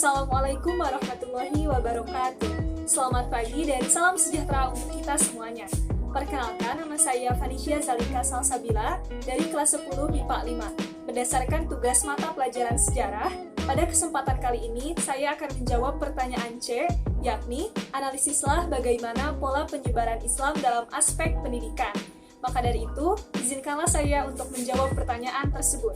Assalamualaikum warahmatullahi wabarakatuh. Selamat pagi dan salam sejahtera untuk kita semuanya. Perkenalkan, nama saya Vanisya Zalika Salsabila dari kelas 10 MIPA 5. Berdasarkan tugas mata pelajaran sejarah, pada kesempatan kali ini saya akan menjawab pertanyaan C, yakni analisislah bagaimana pola penyebaran Islam dalam aspek pendidikan. Maka dari itu, izinkanlah saya untuk menjawab pertanyaan tersebut.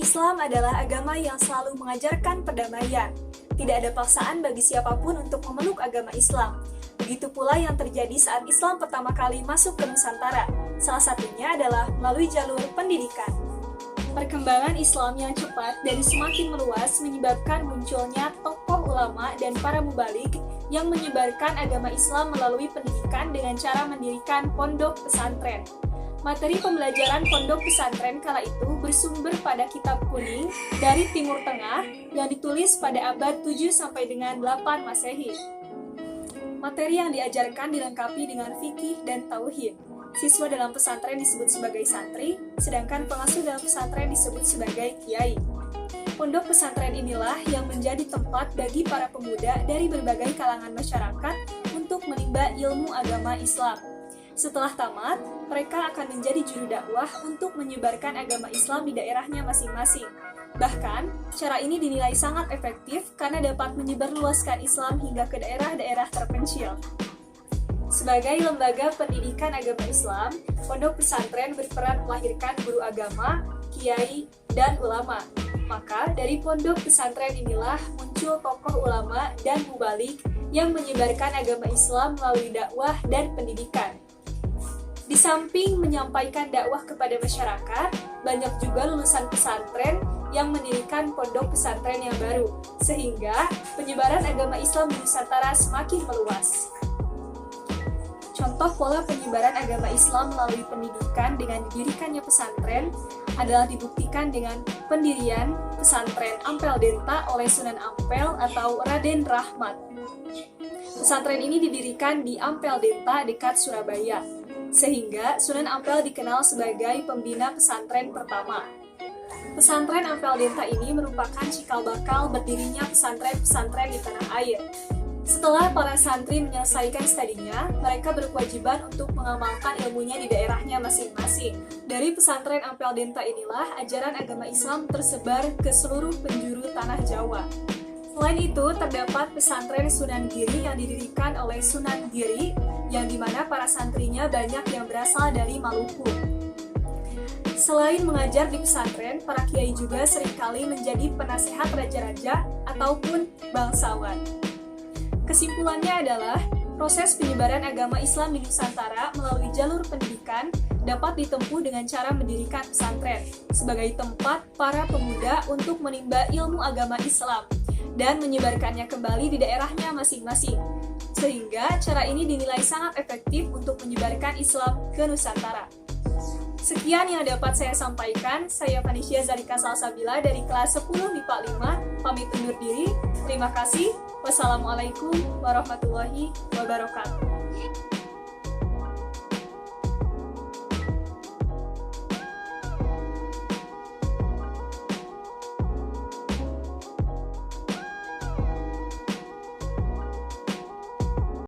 Islam adalah agama yang selalu mengajarkan perdamaian. Tidak ada paksaan bagi siapapun untuk memeluk agama Islam. Begitu pula yang terjadi saat Islam pertama kali masuk ke Nusantara. Salah satunya adalah melalui jalur pendidikan. Perkembangan Islam yang cepat dan semakin meluas menyebabkan munculnya tokoh ulama dan para mubalik yang menyebarkan agama Islam melalui pendidikan dengan cara mendirikan pondok pesantren. Materi pembelajaran pondok pesantren kala itu bersumber pada kitab kuning dari Timur Tengah yang ditulis pada abad 7 sampai dengan 8 Masehi. Materi yang diajarkan dilengkapi dengan fikih dan tauhid. Siswa dalam pesantren disebut sebagai santri, sedangkan pengasuh dalam pesantren disebut sebagai kiai. Pondok pesantren inilah yang menjadi tempat bagi para pemuda dari berbagai kalangan masyarakat untuk menimba ilmu agama Islam. Setelah tamat, mereka akan menjadi juru dakwah untuk menyebarkan agama Islam di daerahnya masing-masing. Bahkan, cara ini dinilai sangat efektif karena dapat menyebarluaskan Islam hingga ke daerah-daerah terpencil. Sebagai lembaga pendidikan agama Islam, pondok pesantren berperan melahirkan guru agama, kiai, dan ulama. Maka, dari pondok pesantren inilah muncul tokoh ulama dan mubalik yang menyebarkan agama Islam melalui dakwah dan pendidikan. Di samping menyampaikan dakwah kepada masyarakat, banyak juga lulusan pesantren yang mendirikan pondok pesantren yang baru, sehingga penyebaran agama Islam di Nusantara semakin meluas. Contoh pola penyebaran agama Islam melalui pendidikan dengan didirikannya pesantren adalah dibuktikan dengan pendirian pesantren Ampel Denta oleh Sunan Ampel atau Raden Rahmat. Pesantren ini didirikan di Ampel Denta dekat Surabaya, sehingga Sunan Ampel dikenal sebagai pembina pesantren pertama. Pesantren Ampel Denta ini merupakan cikal bakal berdirinya pesantren-pesantren di tanah air. Setelah para santri menyelesaikan studinya, mereka berkewajiban untuk mengamalkan ilmunya di daerahnya masing-masing. Dari pesantren Ampel Denta inilah ajaran agama Islam tersebar ke seluruh penjuru tanah Jawa. Selain itu, terdapat pesantren Sunan Giri yang didirikan oleh Sunan Giri, yang dimana para santrinya banyak yang berasal dari Maluku. Selain mengajar di pesantren, para kiai juga seringkali menjadi penasehat raja-raja ataupun bangsawan. Kesimpulannya adalah, proses penyebaran agama Islam di Nusantara melalui jalur pendidikan dapat ditempuh dengan cara mendirikan pesantren sebagai tempat para pemuda untuk menimba ilmu agama Islam dan menyebarkannya kembali di daerahnya masing-masing. Sehingga cara ini dinilai sangat efektif untuk menyebarkan Islam ke Nusantara. Sekian yang dapat saya sampaikan. Saya Vanisya Zalika Salsabila dari kelas 10 MIPA 5, pamit undur diri. Terima kasih. Wassalamualaikum warahmatullahi wabarakatuh.